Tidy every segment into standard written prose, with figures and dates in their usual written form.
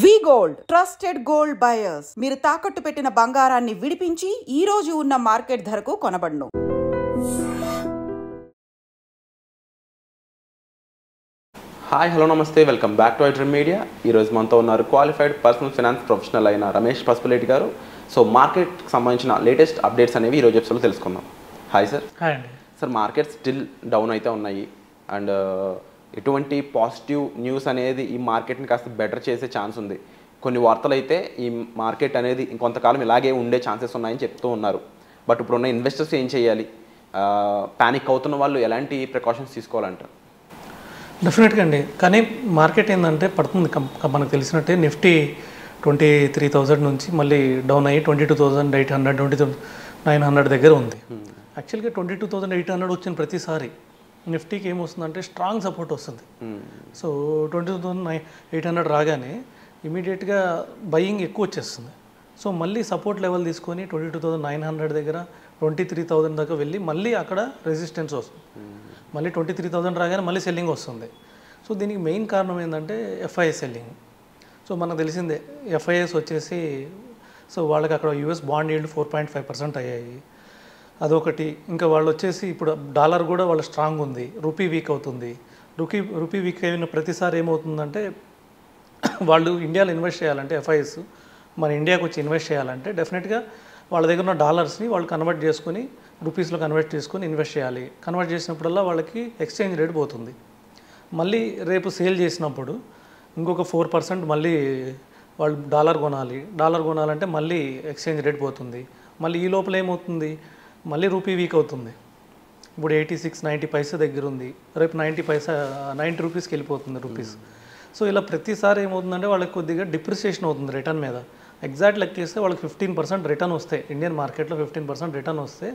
వి gold trusted gold buyers మీరు తాకట్టు పెట్టిన బంగారాన్ని విడిపించి ఈ రోజు ఉన్న మార్కెట్ ధరకు కొనబడును. హాయ్ హలో నమస్తే, welcome back to iDream media. ఈరోజు మనతో ఉన్నారు క్వాలిఫైడ్ పర్సనల్ ఫైనాన్స్ ప్రొఫెషనల్ అయిన రమేష్ పసుపులేటి గారు. సో మార్కెట్కి సంబంధించిన లేటెస్ట్ అప్డేట్స్ అనేవి ఈరోజు ఎపిసోడ్లో తెలుసుకుందాం. Hi sir. హాయ్ అండి. సార్, మార్కెట్ స్టిల్ డౌన్ అయితే ఉన్నాయి అండ్ ఎటువంటి పాజిటివ్ న్యూస్ అనేది ఈ మార్కెట్ని కాస్త బెటర్ చేసే ఛాన్స్ ఉంది. కొన్ని వార్తలు అయితే ఈ మార్కెట్ అనేది ఇంకొంతకాలం ఇలాగే ఉండే ఛాన్సెస్ ఉన్నాయని చెప్తూ ఉన్నారు. బట్ ఇప్పుడున్న ఇన్వెస్టర్స్ ఏం చేయాలి? ప్యానిక్ అవుతున్న వాళ్ళు ఎలాంటి ప్రికాషన్స్ తీసుకోవాలంటారు? డెఫినెట్గా అండి. కానీ మార్కెట్ ఏంటంటే పడుతుంది. మనకు తెలిసినట్టే నిఫ్టీ 23,000 నుంచి మళ్ళీ డౌన్ అయ్యి 22,800 22,900 దగ్గర ఉంది. యాక్చువల్గా 22,800 వచ్చిన ప్రతిసారి నిఫ్టీకి ఏమొస్తుందంటే స్ట్రాంగ్ సపోర్ట్ వస్తుంది. సో 22,800 రాగానే ఇమీడియట్గా బయింగ్ ఎక్కువ వచ్చేస్తుంది. సో మళ్ళీ సపోర్ట్ లెవెల్ తీసుకొని 22,900 దగ్గర 23,000 దాకా వెళ్ళి మళ్ళీ అక్కడ రెసిస్టెన్స్ వస్తుంది. మళ్ళీ 23,000 రాగానే మళ్ళీ సెల్లింగ్ వస్తుంది. సో దీనికి మెయిన్ కారణం ఏంటంటే ఎఫ్ఐఎస్ సెల్లింగ్. సో మనకు తెలిసిందే ఎఫ్ఐఎస్ వచ్చేసి సో వాళ్ళకి అక్కడ యూఎస్ బాండ్ ఈల్డ్ 4.5% అయ్యాయి. అదొకటి. ఇంకా వాళ్ళు వచ్చేసి ఇప్పుడు డాలర్ కూడా వాళ్ళ స్ట్రాంగ్ ఉంది, రూపీ వీక్ అవుతుంది. రూపీ వీక్ అయిన ప్రతిసారి ఏమవుతుందంటే వాళ్ళు ఇండియాలో ఇన్వెస్ట్ చేయాలంటే ఎఫ్ఐఎస్ మన ఇండియాకి వచ్చి ఇన్వెస్ట్ చేయాలంటే డెఫినెట్గా వాళ్ళ దగ్గర ఉన్న డాలర్స్ని వాళ్ళు కన్వర్ట్ చేసుకొని రూపీస్లో కన్వర్ట్ చేసుకొని ఇన్వెస్ట్ చేయాలి. కన్వర్ట్ చేసినప్పుడల్లా వాళ్ళకి ఎక్స్చేంజ్ రేట్ పోతుంది. మళ్ళీ రేపు సేల్ చేసినప్పుడు ఇంకొక 4% మళ్ళీ వాళ్ళు డాలర్ కొనాలంటే మళ్ళీ ఎక్స్చేంజ్ రేట్ పోతుంది. మళ్ళీ ఈ లోపల ఏమవుతుంది, మళ్ళీ రూపీ వీక్ అవుతుంది. ఇప్పుడు 86-90 పైసా దగ్గర ఉంది, రేపు 90 రూపీస్కి వెళ్ళిపోతుంది రూపీస్. సో ఇలా ప్రతిసారి ఏమవుతుందంటే వాళ్ళకి కొద్దిగా డిప్రిసియేషన్ అవుతుంది రిటర్న్ మీద. ఎగ్జాక్ట్ లెక్కేస్తే వాళ్ళకి 15% రిటర్న్ వస్తే, ఇండియన్ మార్కెట్లో 15% రిటర్న్ వస్తే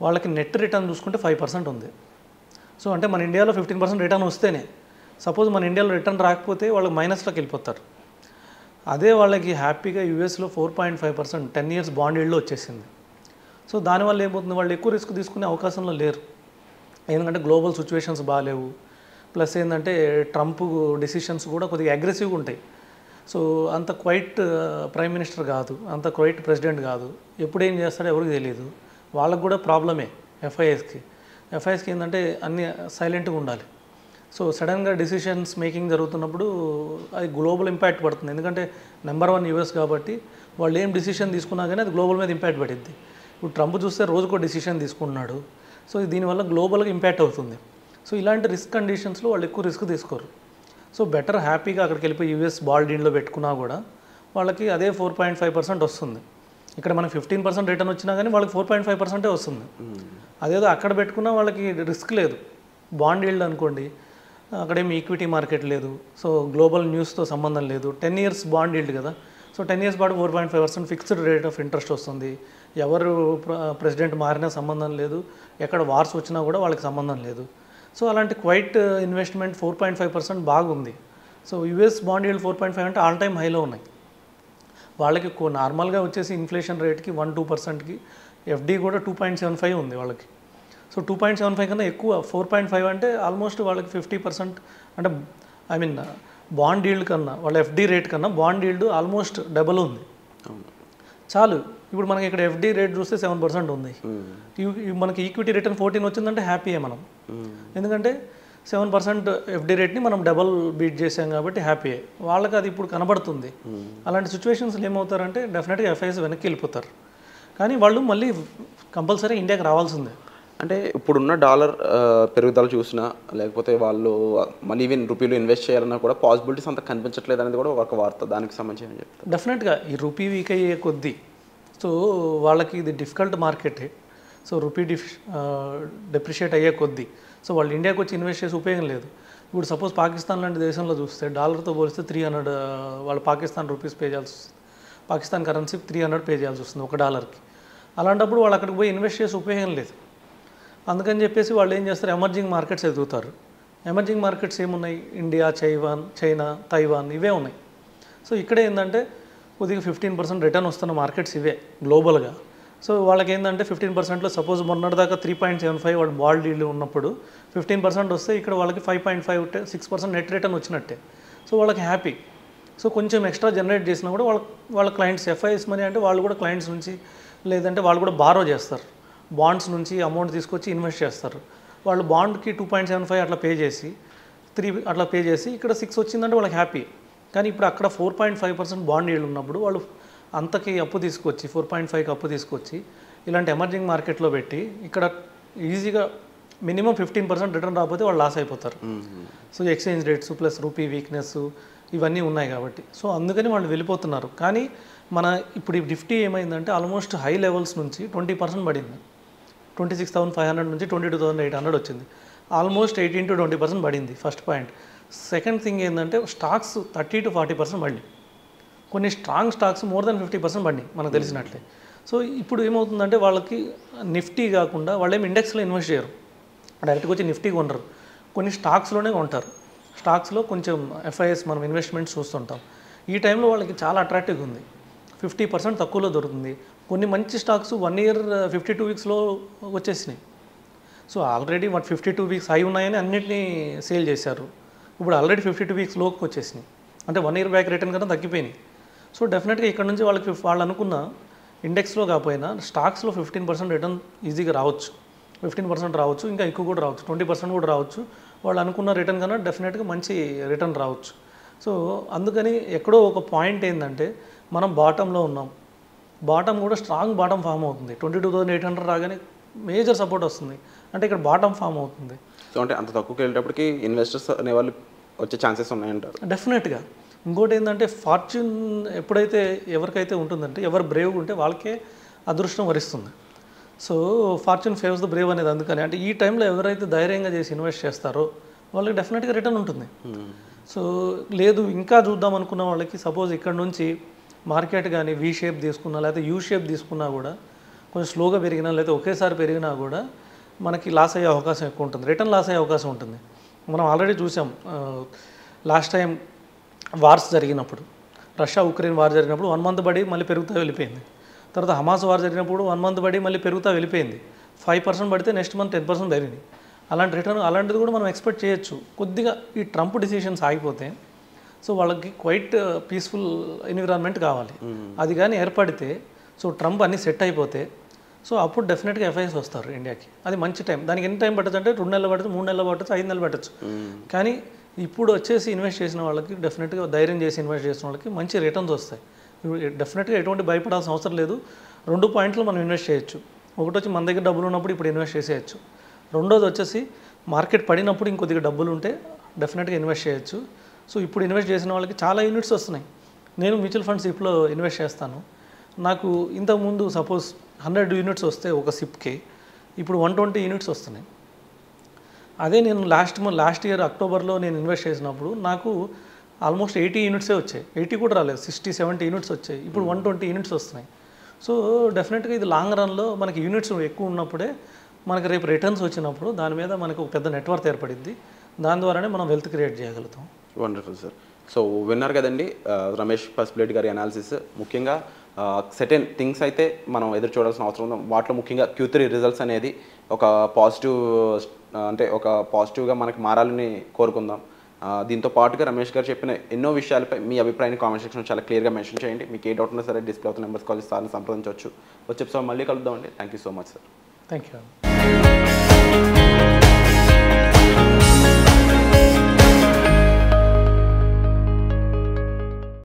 వాళ్ళకి నెట్ రిటర్న్ చూసుకుంటే 5% ఉంది. సో అంటే మన ఇండియాలో 15% రిటర్న్ వస్తేనే, సపోజ్ మన ఇండియాలో రిటర్న్ రాకపోతే వాళ్ళకి మైనస్లోకి వెళ్ళిపోతారు. అదే వాళ్ళకి హ్యాపీగా యూఎస్లో 4.5% 10 years బాండ్ ఈల్డ్లో వచ్చేసింది. సో దానివల్ల ఏమవుతుంది, వాళ్ళు ఎక్కువ రిస్క్ తీసుకునే అవకాశంలో లేరు. ఎందుకంటే గ్లోబల్ సిచ్యువేషన్స్ బాగాలేవు. ప్లస్ ఏంటంటే ట్రంప్ డెసిషన్స్ కూడా కొద్దిగా అగ్రెసివ్గా ఉంటాయి. సో అంత క్వైట్ ప్రైమ్ మినిస్టర్ కాదు, అంత క్వైట్ ప్రెసిడెంట్ కాదు. ఎప్పుడు ఏం చేస్తాడో ఎవరికి తెలియదు. వాళ్ళకు కూడా ప్రాబ్లమే ఎఫ్ఐఎస్కి ఏంటంటే అన్నీ సైలెంట్గా ఉండాలి. సో సడన్గా డెసిషన్స్ మేకింగ్ జరుగుతున్నప్పుడు అది గ్లోబల్ ఇంపాక్ట్ పడుతుంది. ఎందుకంటే నెంబర్ 1 యూఎస్ కాబట్టి వాళ్ళు ఏం డిసిషన్ తీసుకున్నా కానీ అది గ్లోబల్ మీద ఇంపాక్ట్ పడుద్ది. ఇప్పుడు ట్రంప్ చూస్తే రోజుకో డిసిషన్ తీసుకుంటున్నాడు. సో దీనివల్ల గ్లోబల్గా ఇంపాక్ట్ అవుతుంది. సో ఇలాంటి రిస్క్ కండిషన్స్లో వాళ్ళు ఎక్కువ రిస్క్ తీసుకోరు. సో బెటర్ హ్యాపీగా అక్కడికి వెళ్ళిపోయి యూఎస్ బాండ్ ఈల్డ్లో పెట్టుకున్నా కూడా వాళ్ళకి అదే 4.5% వస్తుంది. ఇక్కడ మనకి 15% రిటర్న్ వచ్చినా కానీ వాళ్ళకి 4.5% వస్తుంది. అదేదో అక్కడ పెట్టుకున్నా వాళ్ళకి రిస్క్ లేదు. బాండ్ ఈల్డ్ అనుకోండి, అక్కడేమి ఈక్విటీ మార్కెట్ లేదు. సో గ్లోబల్ న్యూస్తో సంబంధం లేదు. 10 years బాండ్ ఈల్డ్ కదా. సో 10 years పాటు 4.5% ఫిక్స్డ్ రేట్ ఆఫ్ ఇంట్రెస్ట్ వస్తుంది. ఎవరు ప్రెసిడెంట్ మారినా సంబంధం లేదు, ఎక్కడ వార్స్ వచ్చినా కూడా వాళ్ళకి సంబంధం లేదు. సో అలాంటి క్వైట్ ఇన్వెస్ట్మెంట్ 4.5% బాగుంది. సో యూఎస్ బాండ్ ఈల్డ్ 4.5 అంటే ఆల్ టైమ్ హైలో ఉన్నాయి. వాళ్ళకి నార్మల్గా వచ్చేసి ఇన్ఫ్లేషన్ రేట్కి 1-2%కి ఎఫ్డీ కూడా 2.75 ఉంది వాళ్ళకి. సో 2.75 కన్నా ఎక్కువ 4.5 అంటే ఆల్మోస్ట్ వాళ్ళకి 50% అంటే బాండ్ ఈల్డ్ కన్నా వాళ్ళ ఎఫ్డీ రేట్ కన్నా బాండ్ ఈల్డ్ ఆల్మోస్ట్ డబుల్ ఉంది. చాలు. ఇప్పుడు మనకి ఇక్కడ ఎఫ్డీ రేట్ చూస్తే 7% ఉంది. మనకి ఈక్విటీ రిటర్న్ 14 వచ్చిందంటే హ్యాపీయే మనం. ఎందుకంటే 7% ఎఫ్డీ రేట్ని మనం డబల్ బీట్ చేసాం కాబట్టి హ్యాపీయే. వాళ్ళకి అది ఇప్పుడు కనబడుతుంది. అలాంటి సిచ్యువేషన్స్లో ఏమవుతారంటే డెఫినెట్గా ఎఫ్ఐఎస్ వెనక్కి వెళ్ళిపోతారు. కానీ వాళ్ళు మళ్ళీ కంపల్సరీ ఇండియాకి రావాల్సిందే. అంటే ఇప్పుడున్న డాలర్ పెరుగుదల చూసినా లేకపోతే వాళ్ళు మళ్ళీ ఈవెన్ రూపీలో ఇన్వెస్ట్ చేయాలన్నా కూడా పాసిబిలిటీస్ అంత కనిపించట్లేదు అనేది కూడా ఒక వార్త. దానికి సంబంధించి చెప్తారు. డెఫినెట్గా ఈ రూపీ వీక్ అయ్యే కొద్దీ సో వాళ్ళకి ఇది డిఫికల్ట్ మార్కెటే. సో రూపీ డెప్రిషియేట్ అయ్యే కొద్దీ సో వాళ్ళు ఇండియాకి వచ్చి ఇన్వెస్ట్ చేసి ఉపయోగం లేదు. ఇప్పుడు సపోజ్ పాకిస్తాన్ లాంటి దేశంలో చూస్తే డాలర్తో పోలిస్తే 300 వాళ్ళు పాకిస్తాన్ రూపీస్ పే చేయాల్సి వస్తుంది. పాకిస్తాన్ కరెన్సీ 300 పే చేయాల్సి వస్తుంది $1. అలాంటప్పుడు వాళ్ళు అక్కడికి పోయి ఇన్వెస్ట్ చేసి ఉపయోగం లేదు. అందుకని చెప్పేసి వాళ్ళు ఏం చేస్తారు, ఎమర్జింగ్ మార్కెట్స్ ఎదుగుతారు. ఎమర్జింగ్ మార్కెట్స్ ఏమున్నాయి, ఇండియా, చైనా, తైవాన్ ఇవే ఉన్నాయి. సో ఇక్కడ ఏంటంటే కొద్దిగా 15% రిటర్న్ వస్తున్న మార్కెట్స్ ఇవే గ్లోబల్గా. సో వాళ్ళకి ఏంటంటే 15%లో సపోజ్ మొన్నటిదాకా 3.75 వాడు బాండ్ ఈల్డ్ ఉన్నప్పుడు 15% వస్తే ఇక్కడ వాళ్ళకి 5.5-6% నెట్ రిటర్న్ వచ్చినట్టే. సో వాళ్ళకి హ్యాపీ. సో కొంచెం ఎక్స్ట్రా జనరేట్ చేసినా కూడా వాళ్ళ క్లయింట్స్ ఎఫ్ఐఎస్ మనీ అంటే వాళ్ళు కూడా క్లయింట్స్ నుంచి లేదంటే వాళ్ళు కూడా బారో చేస్తారు, బాండ్స్ నుంచి అమౌంట్ తీసుకొచ్చి ఇన్వెస్ట్ చేస్తారు. వాళ్ళు బాండ్కి 2.75 అట్లా పే చేసి 3 అట్లా పే చేసి ఇక్కడ 6 వచ్చిందంటే వాళ్ళకి హ్యాపీ. కానీ ఇప్పుడు అక్కడ 4.5% బాండ్ ఈల్డ్ ఉన్నప్పుడు వాళ్ళు అంతకి అప్పు తీసుకొచ్చి 4.5కి అప్పు తీసుకొచ్చి ఇలాంటి ఎమర్జింగ్ మార్కెట్లో పెట్టి ఇక్కడ ఈజీగా మినిమం 15% రిటర్న్ రాకపోతే వాళ్ళు లాస్ అయిపోతారు. So exchange rates plus rupee weakness ఇవన్నీ ఉన్నాయి కాబట్టి సో అందుకని వాళ్ళు వెళ్ళిపోతున్నారు. కానీ మన ఇప్పుడు నిఫ్టీ ఏమైందంటే ఆల్మోస్ట్ హై లెవెల్స్ నుంచి 20% పడింది. 26,500 నుంచి 22,800 వచ్చింది. ఆల్మోస్ట్ 18 to 20% పడింది ఫస్ట్ పాయింట్. సెకండ్ థింగ్ ఏంటంటే స్టాక్స్ 30 to 40% పడి, కొన్ని స్ట్రాంగ్ స్టాక్స్ మోర్ దెన్ 50% పడినాయి మనకు తెలిసినట్లే. సో ఇప్పుడు ఏమవుతుందంటే వాళ్ళకి నిఫ్టీ కాకుండా వాళ్ళేమి ఇండెక్స్లో ఇన్వెస్ట్ చేయరు, డైరెక్ట్గా వచ్చి నిఫ్టీ కొనరు, కొన్ని స్టాక్స్లోనే కొంటారు. స్టాక్స్లో కొంచెం ఎఫ్ఐఎస్ మనం ఇన్వెస్ట్మెంట్స్ చూస్తుంటాం. ఈ టైంలో వాళ్ళకి చాలా అట్రాక్టివ్గా ఉంది, 50% తక్కువలో దొరుకుతుంది. కొన్ని మంచి స్టాక్స్ 1 year 52 weeksలో వచ్చేసినాయి. సో ఆల్రెడీ 52 weeks హై ఉన్నాయని అన్నింటినీ సేల్ చేశారు. ఇప్పుడు ఆల్రెడీ 52 weeks లోకి వచ్చేసినాయి, అంటే 1 year బ్యాక్ రిటర్న్ కన్నా తగ్గిపోయినాయి. సో డెఫినెట్గా ఇక్కడ నుంచి వాళ్ళకి వాళ్ళు అనుకున్న ఇండెక్స్లో కాకపోయినా స్టాక్స్లో 15% రిటర్న్ ఈజీగా రావచ్చు, 15% రావచ్చు, ఇంకా ఎక్కువ కూడా రావచ్చు, 20% కూడా రావచ్చు. వాళ్ళు అనుకున్న రిటర్న్ కన్నా డెఫినెట్గా మంచి రిటర్న్ రావచ్చు. సో అందుకని ఎక్కడో ఒక పాయింట్ ఏంటంటే మనం బాటంలో ఉన్నాం, బాటం కూడా స్ట్రాంగ్ బాటం ఫామ్ అవుతుంది. 22,800 రాగానే మేజర్ సపోర్ట్ వస్తుంది, అంటే ఇక్కడ బాటం ఫామ్ అవుతుంది. సో అంటే అంత తక్కువకి వెళ్ళేటప్పటికి ఇన్వెస్టర్స్ అనేవాళ్ళు వచ్చే ఛాన్సెస్ ఉన్నాయంటారు. డెఫినెట్గా. ఇంకోటి ఏంటంటే ఫార్చ్యూన్ ఎప్పుడైతే ఎవరికైతే ఉంటుందంటే ఎవరు బ్రేవ్గా ఉంటే వాళ్ళకే అదృష్టం వరిస్తుంది. So fortune favours the brave అనేది అందుకని, అంటే ఈ టైంలో ఎవరైతే ధైర్యంగా చేసి ఇన్వెస్ట్ చేస్తారో వాళ్ళకి డెఫినెట్గా రిటర్న్ ఉంటుంది. సో లేదు ఇంకా చూద్దాం అనుకున్న వాళ్ళకి సపోజ్ ఇక్కడ నుంచి మార్కెట్ కానీ వీ షేప్ తీసుకున్నా లేకపోతే యూ షేప్ తీసుకున్నా కూడా కొంచెం స్లోగా పెరిగినా లేకపోతే ఒకేసారి పెరిగినా కూడా మనకి లాస్ అయ్యే అవకాశం ఎక్కువ ఉంటుంది, రిటర్న్ లాస్ అయ్యే అవకాశం ఉంటుంది. మనం ఆల్రెడీ చూసాం లాస్ట్ టైం వార్స్ జరిగినప్పుడు, రష్యా ఉక్రెయిన్ వార్ జరిగినప్పుడు 1 month పడి మళ్ళీ పెరుగుతూ వెళ్ళిపోయింది. తర్వాత హమాస్ వార్ జరిగినప్పుడు 1 month పడి మళ్ళీ పెరుగుతూ వెళ్ళిపోయింది. 5% పడితే నెక్స్ట్ మంత్ 10% పెరిగింది. అలాంటి రిటర్న్ అలాంటిది కూడా మనం ఎక్స్పెక్ట్ చేయొచ్చు. కొద్దిగా ఈ ట్రంప్ డిసిషన్స్ ఆగిపోతే సో వాళ్ళకి క్వైట్ పీస్ఫుల్ ఎన్విరాన్మెంట్ కావాలి, అది కానీ ఏర్పడితే సో ట్రంప్ అన్నీ సెట్ అయిపోతే సో అప్పుడు డెఫినెట్గా ఎఫ్ఐఎస్ వస్తారు ఇండియాకి. అది మంచి టైం. దానికి ఎన్ని టైం పట్టచ్చు అంటే 2 నెలలు పట్టచ్చు, 3 నెలలు పట్టచ్చు, 5 నెలలు పట్టచ్చు. కానీ ఇప్పుడు వచ్చేసి ఇన్వెస్ట్ చేసిన వాళ్ళకి డెఫినెట్గా ధైర్యం చేసి ఇన్వెస్ట్ చేసిన వాళ్ళకి మంచి రిటర్న్స్ వస్తాయి. డెఫినెట్గా ఎటువంటి భయపడాల్సిన అవసరం లేదు. 2 పాయింట్లు మనం ఇన్వెస్ట్ చేయొచ్చు. ఒకటి వచ్చి మన దగ్గర డబ్బులు ఉన్నప్పుడు ఇప్పుడు ఇన్వెస్ట్ చేసేయచ్చు. రెండోది వచ్చేసి మార్కెట్ పడినప్పుడు ఇంకొద్దిగా డబ్బులు ఉంటే డెఫినెట్గా ఇన్వెస్ట్ చేయొచ్చు. సో ఇప్పుడు ఇన్వెస్ట్ చేసిన వాళ్ళకి చాలా యూనిట్స్ వస్తున్నాయి. నేను మ్యూచువల్ ఫండ్స్ ఇప్పుడు ఇన్వెస్ట్ చేస్తాను. నాకు ఇంతకుముందు సపోజ్ 100 యూనిట్స్ వస్తే ఒక సిప్కి ఇప్పుడు 120 యూనిట్స్ వస్తున్నాయి. అదే నేను లాస్ట్ ఇయర్ అక్టోబర్లో నేను ఇన్వెస్ట్ చేసినప్పుడు నాకు ఆల్మోస్ట్ 80 యూనిట్సే వచ్చాయి, 80 కూడా రాలేదు, 60-70 యూనిట్స్ వచ్చాయి. ఇప్పుడు 120 యూనిట్స్ వస్తున్నాయి. సో డెఫినెట్గా ఇది లాంగ్ రన్లో మనకి యూనిట్స్ ఎక్కువ ఉన్నప్పుడే మనకి రేపు రిటర్న్స్ వచ్చినప్పుడు దాని మీద మనకు ఒక పెద్ద నెట్వర్క్ ఏర్పడింది. దాని ద్వారానే మనం వెల్త్ క్రియేట్ చేయగలుగుతాం. Wonderful sir. సో విన్నారు కదండి రమేష్ పసుపులేటి గారి అనాలిసిస్. ముఖ్యంగా సెటెన్ థింగ్స్ అయితే మనం ఎదురు చూడాల్సిన అవసరం ఉంది. వాటిలో ముఖ్యంగా Q3 రిజల్ట్స్ అనేది ఒక పాజిటివ్గా మనకి మారాలని కోరుకుందాం. దీంతో పాటుగా రమేష్ గారు చెప్పిన ఎన్నో విషయాలపై మీ అభిప్రాయాన్ని కామెంట్ సెక్షన్లో చాలా క్లియర్గా మెన్షన్ చేయండి. మీకు ఏ డౌట్ ఉన్నా సరే డిస్ప్లే అవుతున్న నెంబర్స్ కాల్ సార్ని సంప్రదించవచ్చు. వచ్చే ఎపిసోడ్ మళ్ళీ కలుద్దామండి. Thank you so much sir. Thank you.